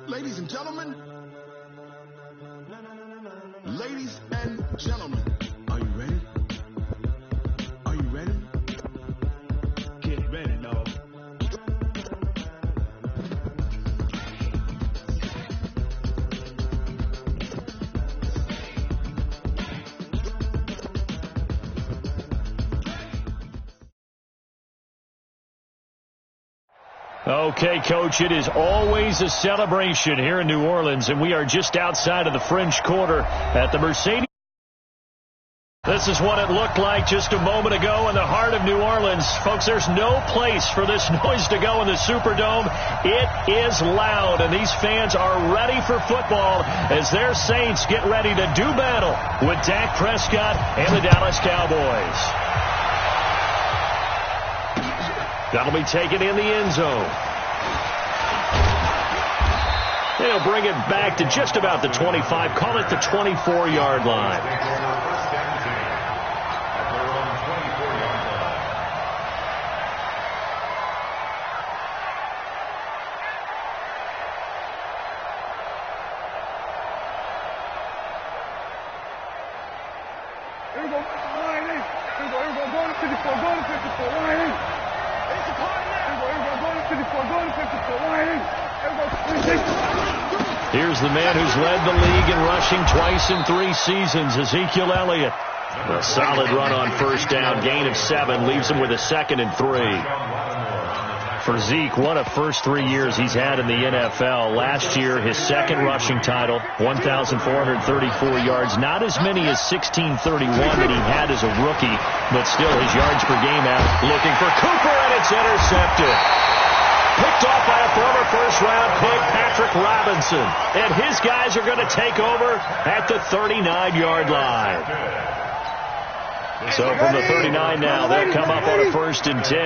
Ladies and gentlemen, are you ready? Are you ready? Get ready, dog. Okay, Coach, it is always a celebration here in New Orleans, and we are just outside of the French Quarter at the Mercedes. This is what it looked like just a moment ago in the heart of New Orleans. Folks, there's no place for this noise to go in the Superdome. It is loud, and these fans are ready for football as their Saints get ready to do battle with Dak Prescott and the Dallas Cowboys. That'll be taken in the end zone. They'll bring it back to just about the 25. Call it the 24-yard line. Here's the man who's led the league in rushing twice in 3 seasons, Ezekiel Elliott. A solid run on first down, gain of 7, leaves him with a 2nd and 3. For Zeke, what a first 3 years he's had in the NFL. Last year, his 2nd rushing title, 1,434 yards. Not as many as 1,631 that he had as a rookie, but still his yards per game out. Looking for Cooper, and it's intercepted. Picked off by a former first-round pick, Patrick Robinson. And his guys are going to take over at the 39-yard line. So from the 39 now, they'll come up on a 1st and 10.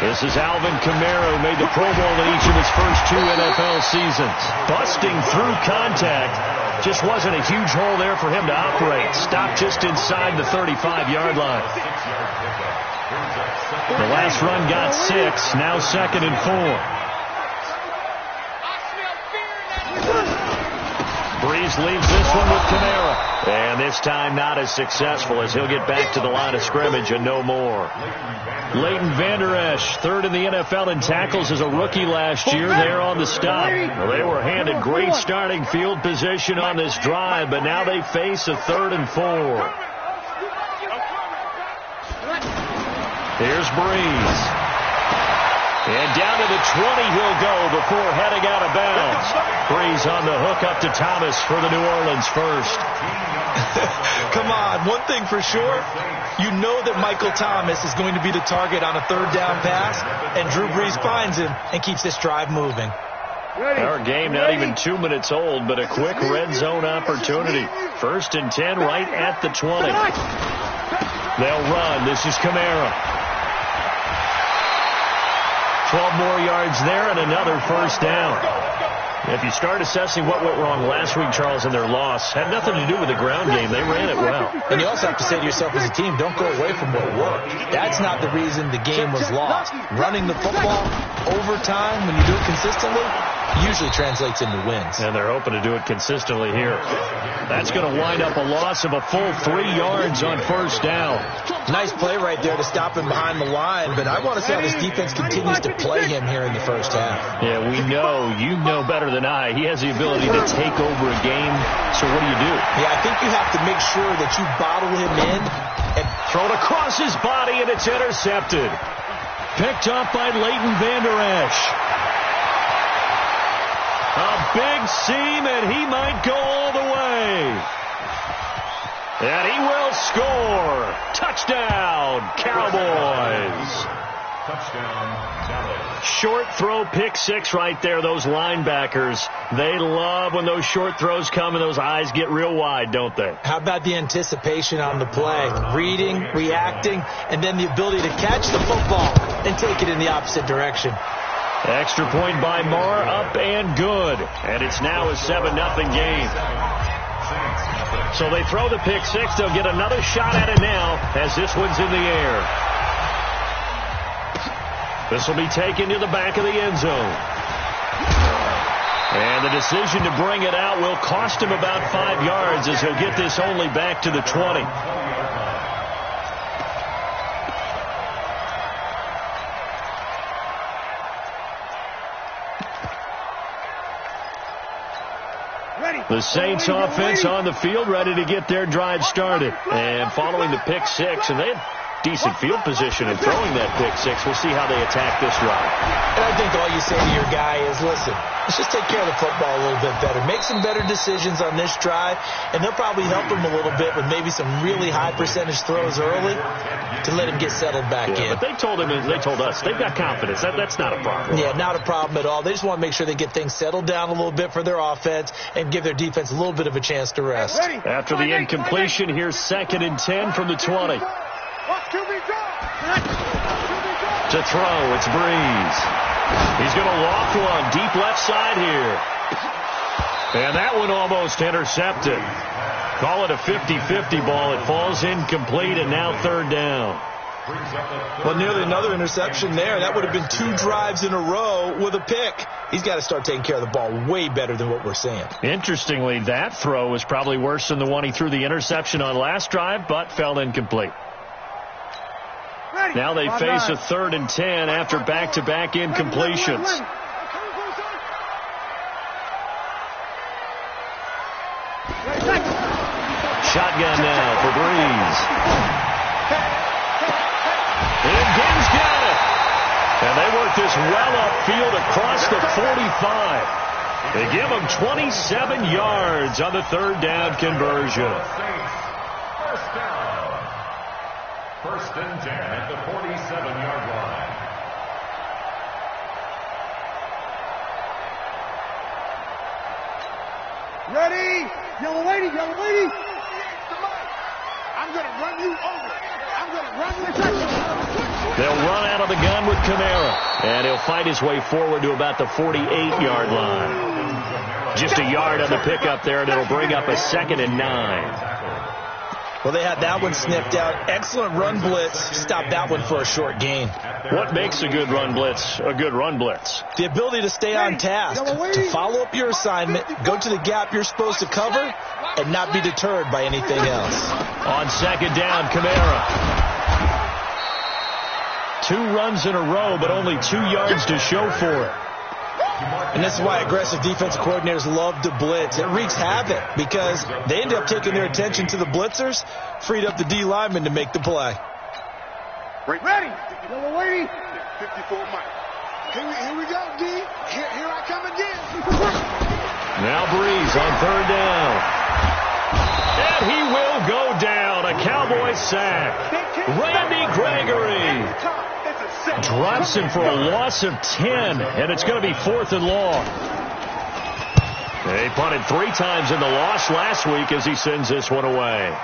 This is Alvin Kamara, who made the Pro Bowl in each of his first 2 NFL seasons. Busting through contact. Just wasn't a huge hole there for him to operate. Stopped just inside the 35-yard line. The last run got 6. Now 2nd and 4. Breeze leaves this one with Kamara. And this time not as successful as he'll get back to the line of scrimmage and no more. Leighton Vander Esch, 3rd in the NFL in tackles as a rookie last year. There on the stop. Well, they were handed great starting field position on this drive, but now they face a 3rd and 4. Here's Breeze. And down to the 20 he'll go before heading out of bounds. Breeze on the hook up to Thomas for the New Orleans first. Come on, one thing for sure, you know that Michael Thomas is going to be the target on a 3rd down pass, and Drew Brees finds him and keeps this drive moving. Our game not even 2 minutes old, but a quick red zone opportunity. 1st and 10 right at the 20. They'll run. This is Kamara. 12 more yards there and another 1st down. If you start assessing what went wrong last week, Charles, in their loss, had nothing to do with the ground game. They ran it well. And you also have to say to yourself as a team, don't go away from what worked. That's not the reason the game was lost. Running the football over time, when you do it consistently, usually translates into wins. And they're hoping to do it consistently here. That's going to wind up a loss of a full 3 yards on 1st down. Nice play right there to stop him behind the line, but I want to see how this defense continues to play him here in the first half. Yeah, we know. You know better than I. He has the ability to take over a game. So what do you do? Yeah, I think you have to make sure that you bottle him in and throw it across his body, and it's intercepted. Picked up by Leighton Vander Esch. A big seam, and he might go all the way. And he will score. Touchdown, Cowboys. Touchdown, Dallas. Short throw, pick 6 right there. Those linebackers, they love when those short throws come and those eyes get real wide, don't they? How about the anticipation on the play? Reading, reacting, and then the ability to catch the football and take it in the opposite direction. Extra point by Marr, up and good. And it's now a 7-0 game. So they throw the pick 6. They'll get another shot at it now as this one's in the air. This will be taken to the back of the end zone. And the decision to bring it out will cost him about 5 yards as he'll get this only back to the 20. The Saints offense on the field, ready to get their drive started. And following the pick six, and they had decent field position in throwing that pick six. We'll see how they attack this drive. And I think all you say to your guy is, listen, let's just take care of the football a little bit better. Make some better decisions on this drive, and they'll probably help him a little bit with maybe some really high percentage throws early to let him get settled back in. But they told him, and they told us, they've got confidence. That's not a problem. Yeah, not a problem at all. They just want to make sure they get things settled down a little bit for their offense and give their defense a little bit of a chance to rest. After the incompletion, here's 2nd and 10 from the 20. To throw, it's Breeze. He's going to loft one deep left side here. And that one almost intercepted. Call it a 50-50 ball. It falls incomplete, and now 3rd down. Well, nearly another interception there. That would have been 2 drives in a row with a pick. He's got to start taking care of the ball way better than what we're seeing. Interestingly, that throw was probably worse than the one he threw the interception on last drive, but fell incomplete. Now they face a 3rd and 10 after back-to-back incompletions. Shotgun now for Breeze. And Gibbs got it. And they work this well upfield across the 45. They give him 27 yards on the 3rd down conversion. First and 10 at the 47-yard line. Ready? Yellow lady, yellow lady. I'm going to run you over. I'm going to run you over. They'll run out of the gun with Kamara. And he'll fight his way forward to about the 48-yard line. Just a yard on the pickup there, and it'll bring up a 2nd and 9. Well, they had that one snipped out. Excellent run blitz. Stop that one for a short gain. What makes a good run blitz a good run blitz? The ability to stay on task, to follow up your assignment, go to the gap you're supposed to cover, and not be deterred by anything else. On 2nd down, Kamara. 2 runs in a row, but only 2 yards to show for it. And this is why aggressive defensive coordinators love to blitz. It wreaks havoc because they end up taking their attention to the blitzers, freed up the D lineman to make the play. Ready? Yellow lady. 54 Mike. Here we go, D. Here I come again. Now Breeze on 3rd down. And he will go down. A Cowboy sack. Randy Gregory drops him for a loss of 10, and it's going to be 4th and long. They punted 3 times in the loss last week as he sends this one away.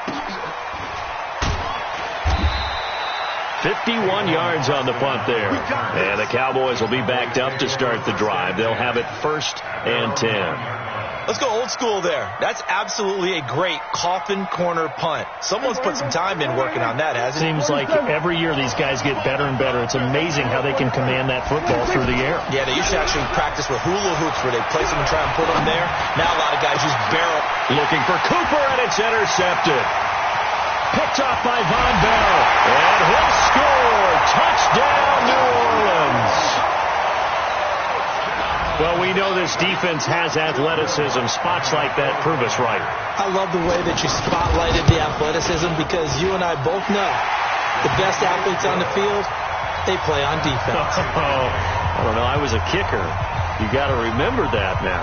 51 yards on the punt there. And the Cowboys will be backed up to start the drive. They'll have it 1st and 10. Let's go old school there. That's absolutely a great coffin corner punt. Someone's put some time in working on that, hasn't it? Seems like every year these guys get better and better. It's amazing how they can command that football through the air. Yeah, they used to actually practice with hula hoops where they place them and try and put them there. Now a lot of guys use barrel. Looking for Cooper, and it's intercepted. Picked off by Von Bell. And he'll score. Touchdown, New Orleans. Well, we know this defense has athleticism. Spots like that prove us right. I love the way that you spotlighted the athleticism because you and I both know the best athletes on the field, they play on defense. I don't know. I was a kicker. You got to remember that now.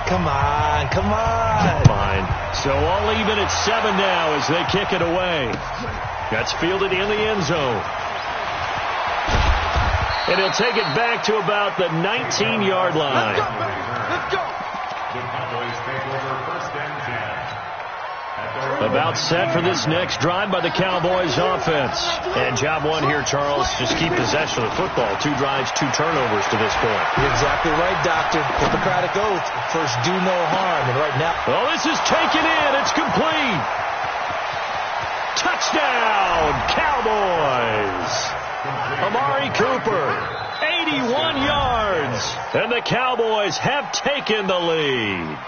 Come on, come on. Fine. So all even at 7 now as they kick it away. That's fielded in the end zone. And he'll take it back to about the 19-yard line. Let's go. The Cowboys take over 1st and 10. About set for this next drive by the Cowboys offense. And job one here, Charles, just keep possession of the football. 2 drives, 2 turnovers to this point. You're exactly right, Doctor. Hippocratic oath. First, do no harm. And right now... Oh, this is taken in. It's complete. Touchdown, Cowboys. Amari Cooper, Reds. And the Cowboys have taken the lead.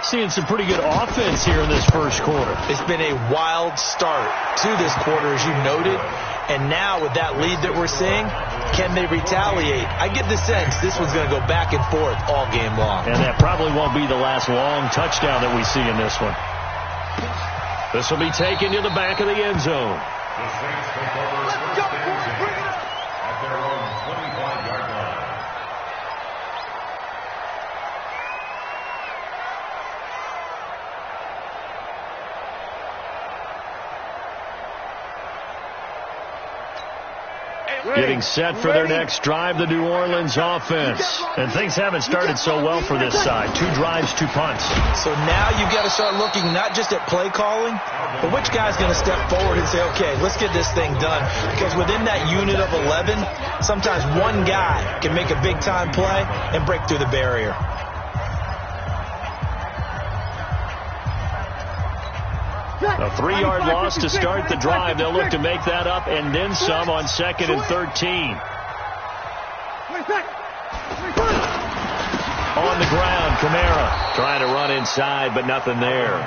Seeing some pretty good offense here in this first quarter. It's been a wild start to this quarter, as you noted. And now with that lead that we're seeing, can they retaliate? I get the sense this one's going to go back and forth all game long. And that probably won't be the last long touchdown that we see in this one. This will be taken to the back of the end zone. The Saints take over first down at their own 25-yard line. Getting set for their next drive, the New Orleans offense. And things haven't started so well for this side. 2 drives, 2 punts. So now you've got to start looking not just at play calling, but which guy's going to step forward and say, okay, let's get this thing done. Because within that unit of 11, sometimes one guy can make a big-time play and break through the barrier. A 3-yard loss to start the drive. They'll look to make that up and then some on 2nd and 13. On the ground, Kamara trying to run inside, but nothing there.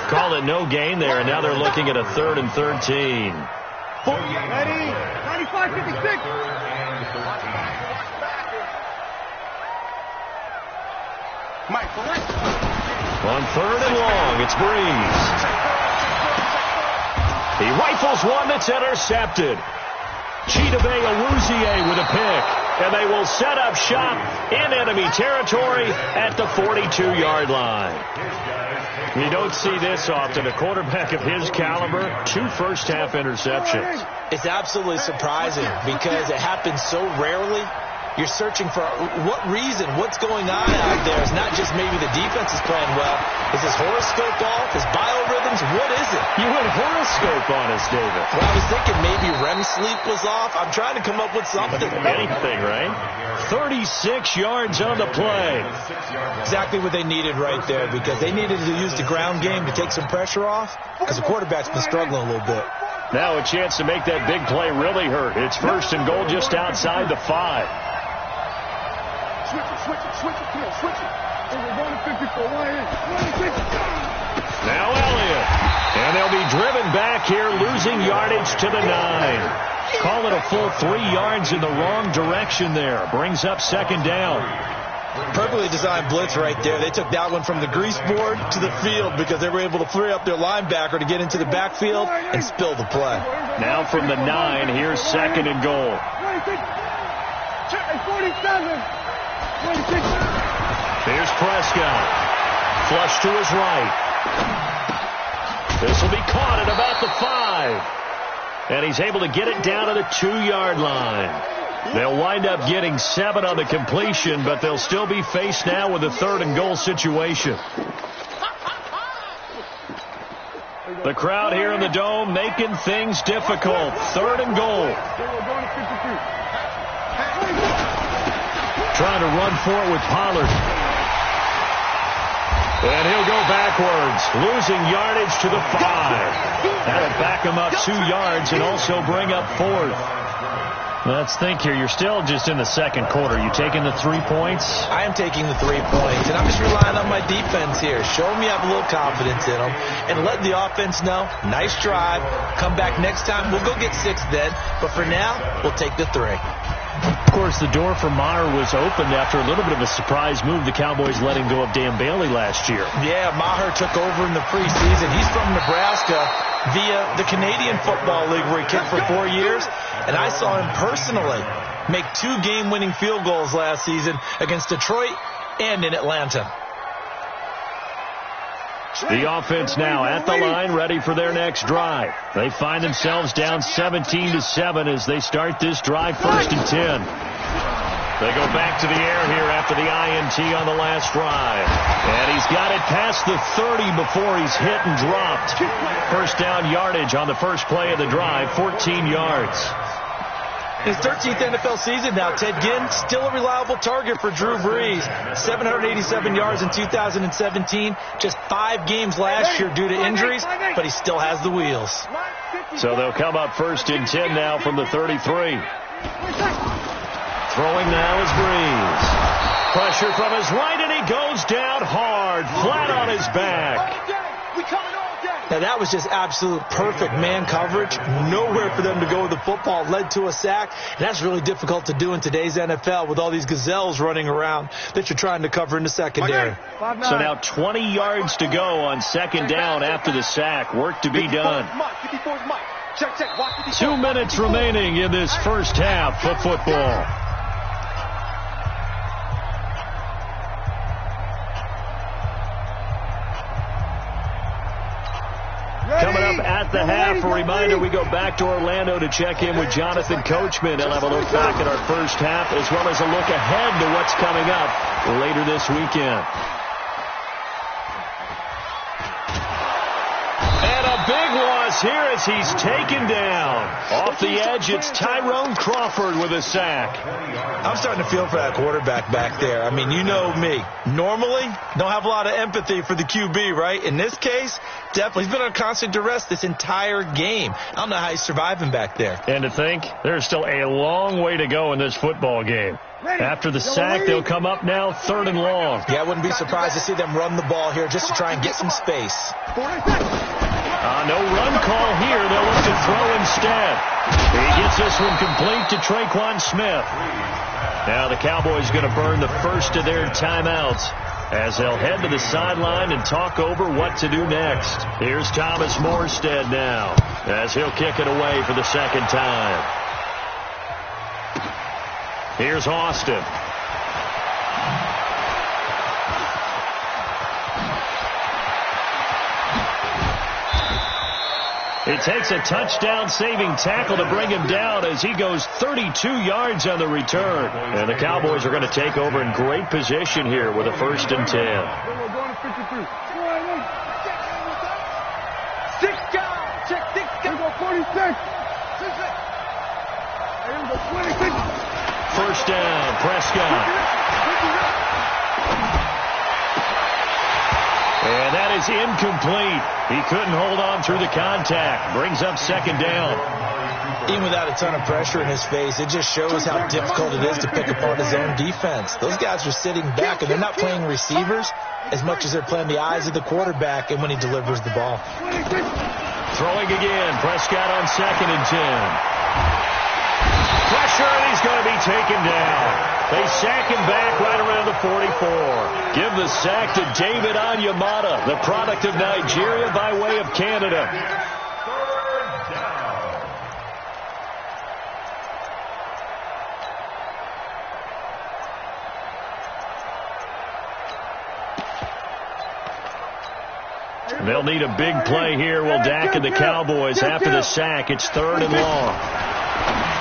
Call it no gain there, and now they're looking at a 3rd and 13. Ready? 95-56. Mike, correct. On 3rd and long, it's Breeze. He rifles one that's intercepted. Chidobe Awuzie with a pick. And they will set up shop in enemy territory at the 42-yard line. You don't see this often. A quarterback of his caliber, 2 first-half interceptions. It's absolutely surprising because it happens so rarely. You're searching for what reason, what's going on out there. It's not just maybe the defense is playing well. Is his horoscope off? His biorhythms? What is it? You went horoscope on us, David. Well, I was thinking maybe REM sleep was off. I'm trying to come up with something. Anything, right? 36 yards on the play. Exactly what they needed right there because they needed to use the ground game to take some pressure off because the quarterback's been struggling a little bit. Now a chance to make that big play really hurt. It's 1st and goal just outside the 5. Switch it, come on, switch it. We're going to 54, Now Elliott. And they'll be driven back here, losing yardage to the 9. Call it a full 3 yards in the wrong direction there. Brings up 2nd down. Perfectly designed blitz right there. They took that one from the grease board to the field because they were able to free up their linebacker to get into the backfield and spill the play. Now from the 9, here's 2nd and goal. 47. Here's Prescott. Flush to his right. This will be caught at about the 5. And he's able to get it down to the 2-yard line. They'll wind up getting 7 on the completion, but they'll still be faced now with a 3rd and goal situation. The crowd here in the Dome making things difficult. 3rd and goal. Trying to run for it with Pollard. And he'll go backwards, losing yardage to the 5. That'll back him up 2 yards and also bring up 4th. Let's think here. You're still just in the 2nd quarter. You taking the 3 points? I am taking the 3 points, and I'm just relying on my defense here. Show me I have a little confidence in them, and let the offense know, nice drive. Come back next time. We'll go get 6 then, but for now, we'll take the 3. Of course, the door for Maher was opened after a little bit of a surprise move. The Cowboys letting go of Dan Bailey last year. Yeah, Maher took over in the preseason. He's from Nebraska via the Canadian Football League where he kicked for 4 years. And I saw him personally make 2 game-winning field goals last season against Detroit and in Atlanta. The offense now at the line, ready for their next drive. They find themselves down 17-7 as they start this drive, 1st and 10. They go back to the air here after the INT on the last drive. And he's got it past the 30 before he's hit and dropped. 1st down yardage on the first play of the drive, 14 yards. His 13th NFL season now, Ted Ginn, still a reliable target for Drew Brees. 787 yards in 2017, just 5 games last year due to injuries, but he still has the wheels. So they'll come up 1st and 10 now from the 33. Throwing now is Breeze. Pressure from his right, and he goes down hard, flat on his back. Now, that was just absolute perfect man coverage. Nowhere for them to go with the football. Led to a sack. And that's really difficult to do in today's NFL with all these gazelles running around that you're trying to cover in the secondary. So now 20 yards to go on second down after the sack. Work to be done. 2 minutes remaining in this first half of football. Coming up at the half, a reminder, we go back to Orlando to check in with Jonathan Coachman. He'll have a look back at our first half as well as a look ahead to what's coming up later this weekend. And a big loss here as he's taken down. Off the edge, it's Tyrone Crawford with a sack. I'm starting to feel for that quarterback back there. I mean, you know me. Normally, don't have a lot of empathy for the QB, right? In this case, definitely. He's been on constant duress this entire game. I don't know how he's surviving back there. And to think, there's still a long way to go in this football game. After the sack, they'll come up now 3rd and long. Yeah, I wouldn't be surprised to see them run the ball here just to try and get some space. No run call here. They'll look to throw instead. He gets this one complete to Traquan Smith. Now the Cowboys going to burn the first of their timeouts as they'll head to the sideline and talk over what to do next. Here's Thomas Morstead now as he'll kick it away for the second time. Here's Austin. It takes a touchdown-saving tackle to bring him down as he goes 32 yards on the return. And the Cowboys are going to take over in great position here with a 1st and 10. 6 down. Check 6 down. 46. 26. 1st down, Prescott. And that is incomplete. He couldn't hold on through the contact. Brings up 2nd down. Even without a ton of pressure in his face, it just shows how difficult it is to pick apart his own defense. Those guys are sitting back, and they're not playing receivers as much as they're playing the eyes of the quarterback and when he delivers the ball. Throwing again. Prescott on 2nd and 10. Pressure, and he's going to be taken down. They sack him back right around the 44. Give the sack to David Onyemata, the product of Nigeria by way of Canada. 3rd down. They'll need a big play here. Will Dak and the Cowboys after the sack. It's 3rd and long.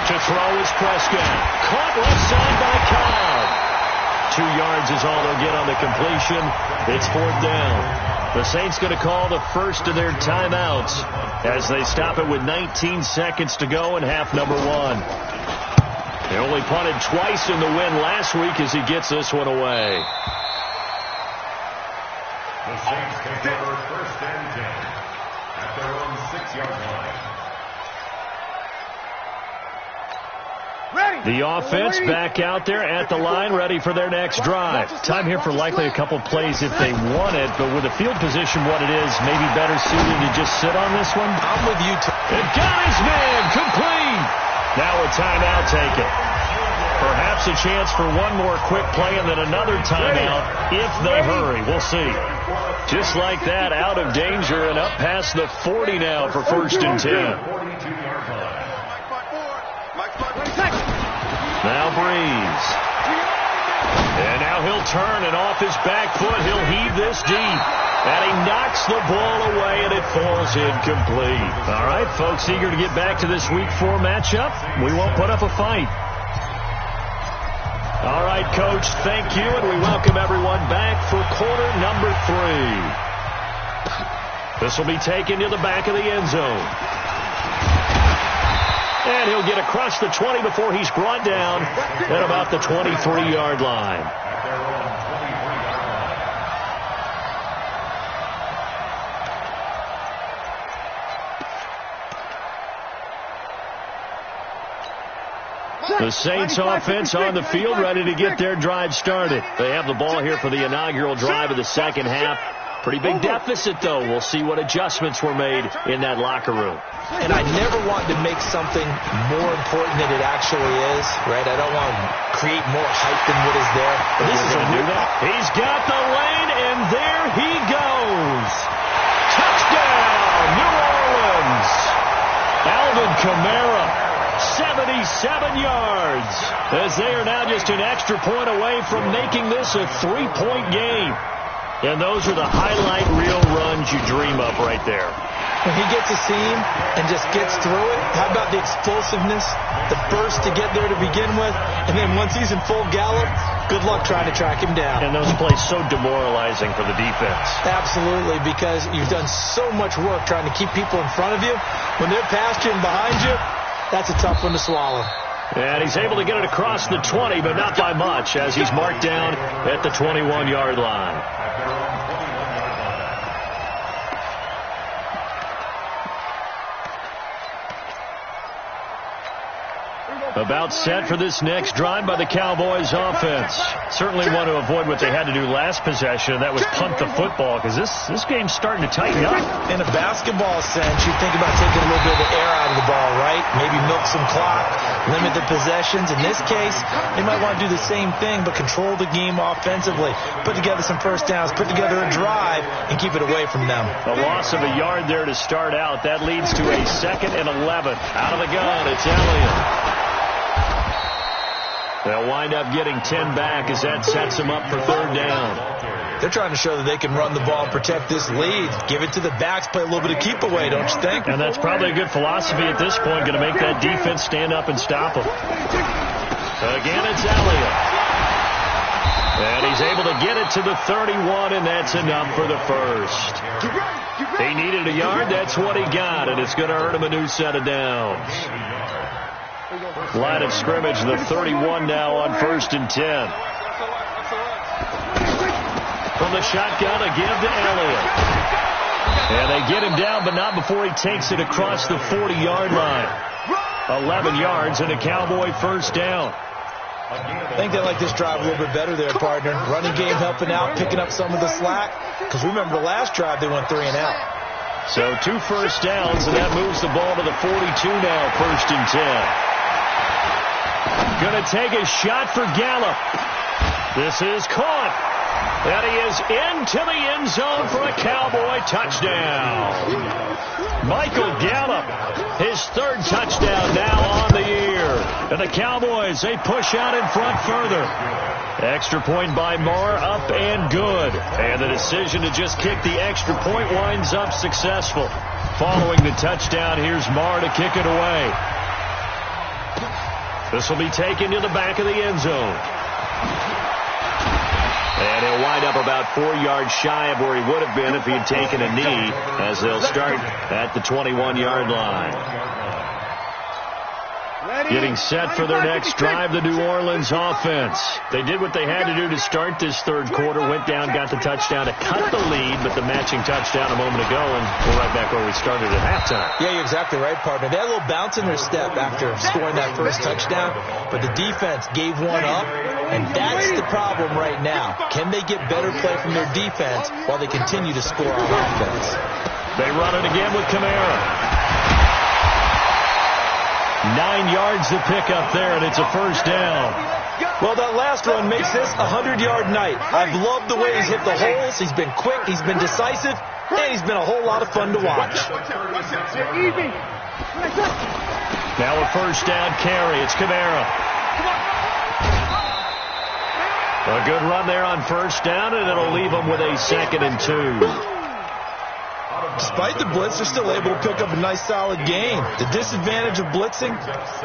To throw is Prescott. Caught left side by Cobb. 2 yards is all they'll get on the completion. It's 4th down. The Saints going to call the first of their timeouts as they stop it with 19 seconds to go in half number 1. They only punted twice in the win last week as he gets this one away. The Saints take over 1st and 10 at their own 6-yard line. The offense back out there at the line, ready for their next drive. Time here for likely a couple plays if they want it, but with the field position what it is, maybe better suited to just sit on this one. I'm with you. It got his man complete. Now a timeout taken. Perhaps a chance for one more quick play and then another timeout if they hurry. We'll see. Just like that, out of danger and up past the 40 now for 1st and 10. Now Breeze. And now he'll turn, and off his back foot, he'll heave this deep. And he knocks the ball away, and it falls incomplete. All right, folks, eager to get back to this Week 4 matchup. We won't put up a fight. All right, Coach, thank you, and we welcome everyone back for quarter number 3. This will be taken to the back of the end zone. And he'll get across the 20 before he's brought down at about the 23-yard line. The Saints offense on the field, ready to get their drive started. They have the ball here for the inaugural drive of the second half. Pretty big deficit, though. We'll see what adjustments were made in that locker room. And I never want to make something more important than it actually is, right? I don't want to create more hype than what is there. But this is going to do that. He's got the lane, and there he goes. Touchdown, New Orleans. Alvin Kamara, 77 yards, as they are now just an extra point away from making this a 3-point game. And those are the highlight reel runs you dream of right there. When he gets a seam and just gets through it, how about the explosiveness, the burst to get there to begin with, and then once he's in full gallop, good luck trying to track him down. And those plays so demoralizing for the defense. Absolutely, because you've done so much work trying to keep people in front of you. When they're past you and behind you, that's a tough one to swallow. And he's able to get it across the 20, but not by much, as he's marked down at the 21-yard line. About set for this next drive by the Cowboys offense. Certainly want to avoid what they had to do last possession. That was punt the football, because this game's starting to tighten up. In a basketball sense, you think about taking a little bit of the air out of the ball, right? Maybe milk some clock, limit the possessions. In this case, they might want to do the same thing, but control the game offensively. Put together some first downs, put together a drive, and keep it away from them. A loss of a yard there to start out. That leads to a 2nd and 11. Out of the gun, it's Elliott. They'll wind up getting 10 back as that sets them up for 3rd down. They're trying to show that they can run the ball and protect this lead. Give it to the backs, play a little bit of keep away, don't you think? And that's probably a good philosophy at this point, going to make that defense stand up and stop them. Again, it's Elliott. And he's able to get it to the 31, and that's enough for the first. He needed a yard, that's what he got, and it's going to earn him a new set of downs. Line of scrimmage, the 31 now on 1st and 10. From the shotgun, a give to Elliott. And they get him down, but not before he takes it across the 40-yard line. 11 yards and a Cowboy first down. I think they like this drive a little bit better there, partner. Running game helping out, picking up some of the slack. Because remember, the last drive they went 3 and out. So 2 first downs, and that moves the ball to the 42 now, 1st and 10. Going to take a shot for Gallup. This is caught. And he is into the end zone for a Cowboy touchdown. Michael Gallup, his 3rd touchdown now on the year. And the Cowboys, they push out in front further. Extra point by Marr, up and good. And the decision to just kick the extra point winds up successful. Following the touchdown, here's Marr to kick it away. This will be taken to the back of the end zone. And he'll wind up about 4 yards shy of where he would have been if he had taken a knee, as they'll start at the 21-yard line. Getting set for their next drive, the New Orleans offense. They did what they had to do to start this 3rd quarter, went down, got the touchdown to cut the lead, but the matching touchdown a moment ago, and we're right back where we started at halftime. Yeah, you're exactly right, partner. They had a little bounce in their step after scoring that first touchdown, but the defense gave one up, and that's the problem right now. Can they get better play from their defense while they continue to score on offense? They run it again with Kamara. 9 yards to pick up there, and it's a first down. Well, that last run makes this a 100-yard night. I've loved the way he's hit the holes. He's been quick, he's been decisive, and he's been a whole lot of fun to watch. Now a first down carry. It's Kamara. A good run there on first down, and it'll leave them with a 2nd and 2. Despite the blitz, they're still able to pick up a nice, solid gain. The disadvantage of blitzing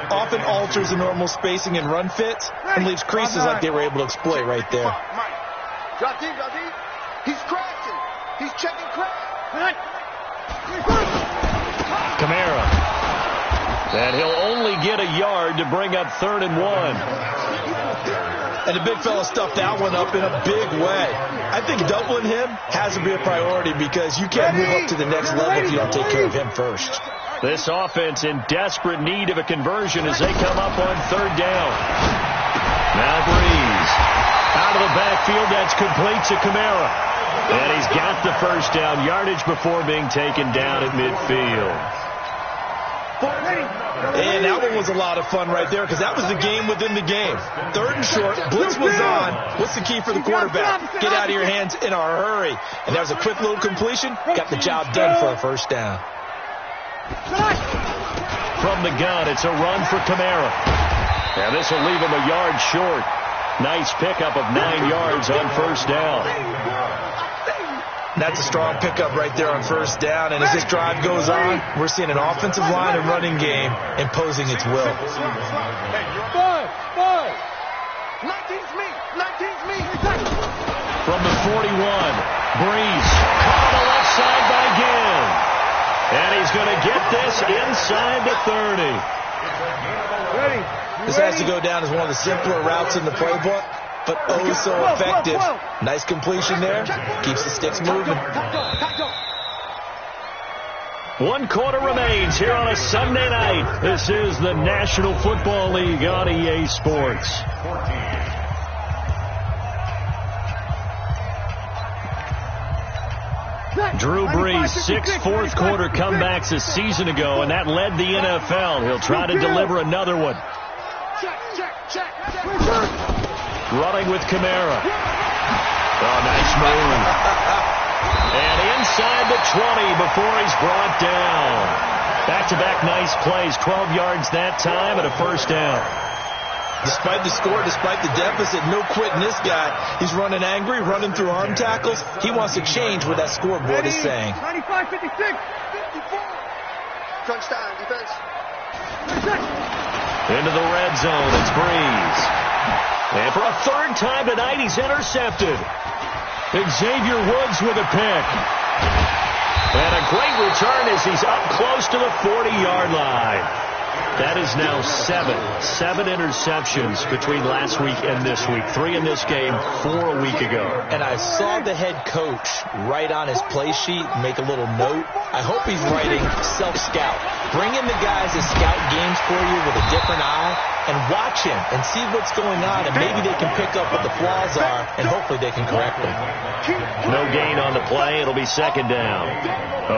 often alters the normal spacing and run fits and leaves creases like they were able to exploit right there. He's crashing. He's checking crash. Kamara. And he'll only get a yard to bring up 3rd and 1. And the big fella stuffed that one up in a big way. I think doubling him has to be a priority because you can't move up to the next level if you don't take care of him first. This offense in desperate need of a conversion as they come up on third down. Now Breeze. Out of the backfield, that's complete to Kamara. And he's got the first down yardage before being taken down at midfield. And that one was a lot of fun right there because that was the game within the game. Third and short, blitz was on. What's the key for the quarterback? Get out of your hands in a hurry. And that was a quick little completion. Got the job done for a first down. From the gun, it's a run for Kamara. And this will leave him a yard short. Nice pickup of 9 yards on first down. That's a strong pickup right there on first down. And as this drive goes on, we're seeing an offensive line and running game imposing its will. 19's me. 19's me. From the 41, Breeze caught on the left side by Ginn. And he's going to get this inside the 30. This has to go down as one of the simpler routes in the playbook, but oh so effective. Nice completion there. Keeps the sticks moving. 1 quarter remains here on a Sunday night. This is the National Football League on EA Sports. Drew Brees, 6 fourth-quarter comebacks a season ago, and that led the NFL. He'll try to deliver another one. Running with Kamara. Oh, nice move. And inside the 20 before he's brought down. Back-to-back nice plays, 12 yards that time and a first down. Despite the score, despite the deficit, no quitting this guy. He's running angry, running through arm tackles. He wants to change what that scoreboard is saying. 95, 56, 54. Touchdown, defense. Into the red zone, it's Breeze. And for a third time tonight, he's intercepted. Xavier Woods with a pick. And a great return as he's up close to the 40-yard line. That is now 7 interceptions between last week and this week. 3 in this game, 4 a week ago. And I saw the head coach write on his play sheet, make a little note. I hope he's writing self-scout. Bring in the guys that scout games for you with a different eye and watch him and see what's going on, and maybe they can pick up what the flaws are, and hopefully they can correct them. No gain on the play. It'll be second down.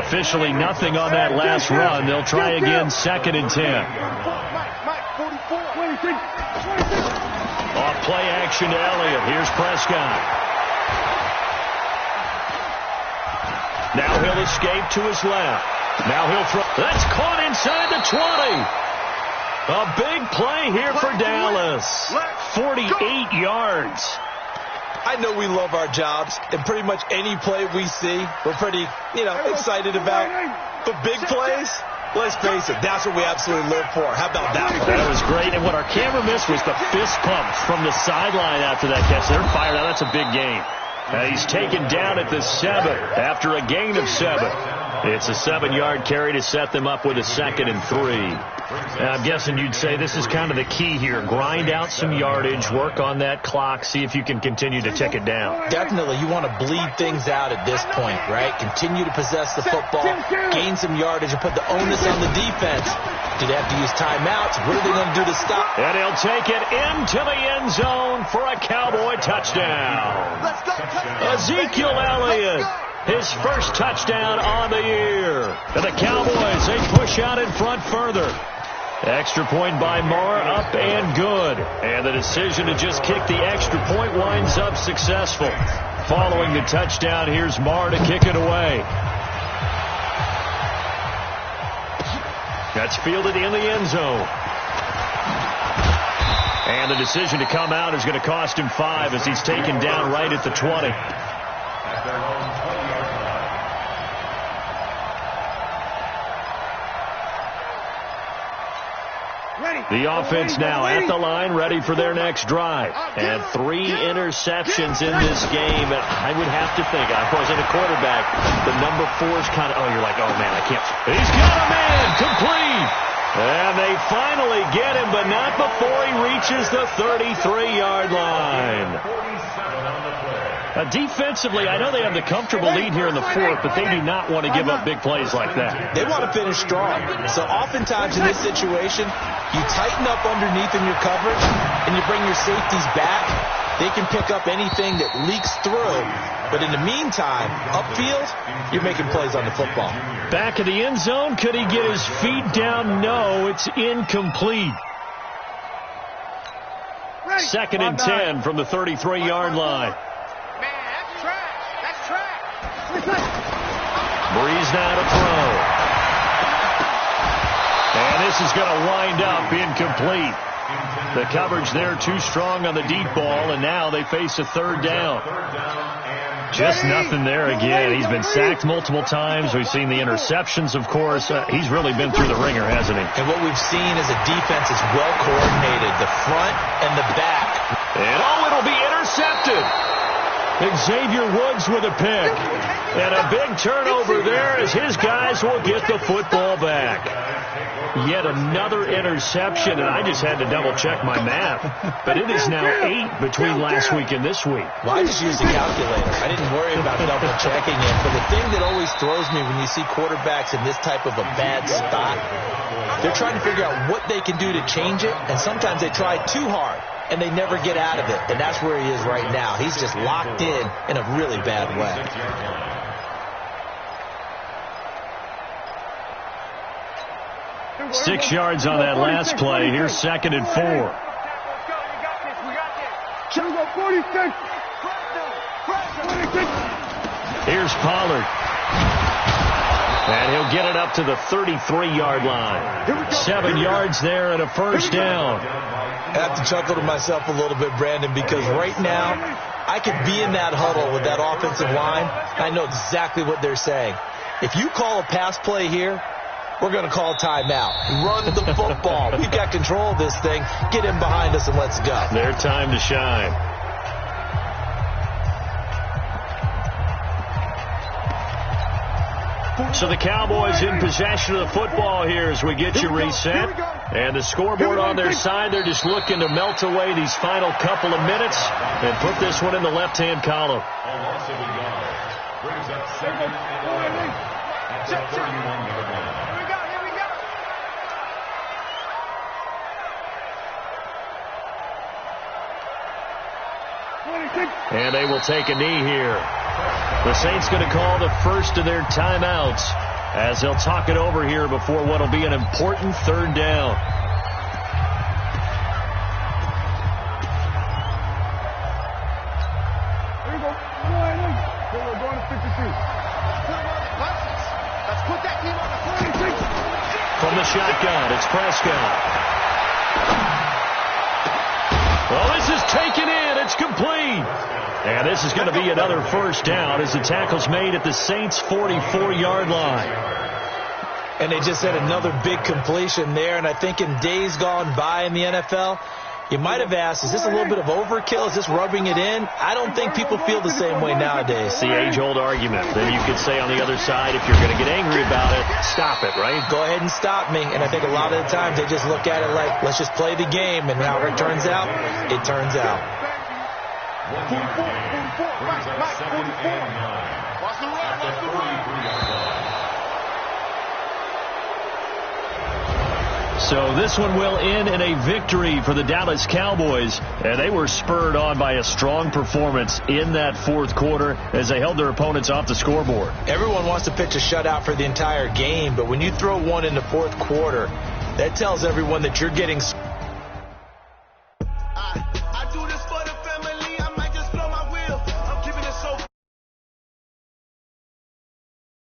Officially nothing on that last run. They'll try again, 2nd and 10. Off play action to Elliott. Here's Prescott. Now he'll escape to his left. Now he'll throw. That's caught inside the 20. A big play here for Dallas. 48 yards. I know we love our jobs, and pretty much any play we see, we're pretty, excited about. But big plays, let's face it, that's what we absolutely live for. How about that one? That was great, and what our camera missed was the fist pump from the sideline after that catch. They're fired out. That's a big game. He's taken down at the 7 after a gain of 7. It's a 7-yard carry to set them up with a 2nd and 3. I'm guessing you'd say this is kind of the key here. Grind out some yardage, work on that clock, see if you can continue to tick it down. Definitely. You want to bleed things out at this point, right? Continue to possess the football, gain some yardage, and put the onus on the defense. Do they have to use timeouts? What are they going to do to stop? And he'll take it into the end zone for a Cowboy touchdown. Ezekiel Elliott. His first touchdown on the year. And the Cowboys, they push out in front further. Extra point by Marr, up and good. And the decision to just kick the extra point winds up successful. Following the touchdown, here's Marr to kick it away. That's fielded in the end zone. And the decision to come out is going to cost him 5 as he's taken down right at the 20. The offense now at the line, ready for their next drive. And 3 interceptions in this game. And I would have to think, I wasn't a quarterback, the number 4's kind of, you're like, oh, man, I can't. He's got a man, complete. And they finally get him, but not before he reaches the 33-yard line. 47 on the play. Defensively, I know they have the comfortable lead here in the fourth, but they do not want to give up big plays like that. They want to finish strong. So oftentimes in this situation, you tighten up underneath in your coverage, and you bring your safeties back. They can pick up anything that leaks through. But in the meantime, upfield, you're making plays on the football. Back of the end zone, could he get his feet down? No, it's incomplete. 2nd and 10 from the 33-yard line. Breeze now to throw. And this is going to wind up incomplete. The coverage there too strong on the deep ball, and now they face a 3rd down. Just nothing there again. He's been sacked multiple times. We've seen the interceptions, of course. He's really been through the ringer, hasn't he? And what we've seen is a defense is well coordinated, the front and the back. And it'll be intercepted. Xavier Woods with a pick. And a big turnover there as his guys will get the football back. Yet another interception, and I just had to double-check my math. But it is now 8 between last week and this week. Well, I just used a calculator. I didn't worry about double-checking it. But the thing that always throws me when you see quarterbacks in this type of a bad spot, they're trying to figure out what they can do to change it, and sometimes they try too hard, and they never get out of it. And that's where he is right now. He's just locked in a really bad way. 6 yards on that last play. Here's 2nd and 4. Here's Pollard. And he'll get it up to the 33-yard line. 7 yards there and a 1st down. I have to chuckle to myself a little bit, Brandon, because right now I could be in that huddle with that offensive line. I know exactly what they're saying. If you call a pass play here, we're going to call a timeout. Run the football. We've got control of this thing. Get in behind us and let's go. Their time to shine. So the Cowboys in possession of the football here as we get you reset. And the scoreboard on their side, they're just looking to melt away these final couple of minutes and put this one in the left-hand column. Brings up 2nd and 11 at the 31-yard line. And they will take a knee here. The Saints going to call the first of their timeouts as they'll talk it over here before what will be an important 3rd down. Here we go. We're going to 52. Let's put that team on the 46. From the shotgun, it's Prescott. Well, this is taken in. It's complete. And this is going to be another 1st down as the tackle's made at the Saints' 44-yard line. And they just had another big completion there. And I think in days gone by in the NFL, you might have asked, is this a little bit of overkill? Is this rubbing it in? I don't think people feel the same way nowadays. It's the age-old argument. Then you could say on the other side, if you're going to get angry about it, stop it, right? Go ahead and stop me. And I think a lot of the times they just look at it like, let's just play the game. And however it turns out, it turns out. So this one will end in a victory for the Dallas Cowboys, and they were spurred on by a strong performance in that 4th quarter as they held their opponents off the scoreboard. Everyone wants to pitch a shutout for the entire game, but when you throw one in the 4th quarter, that tells everyone that you're getting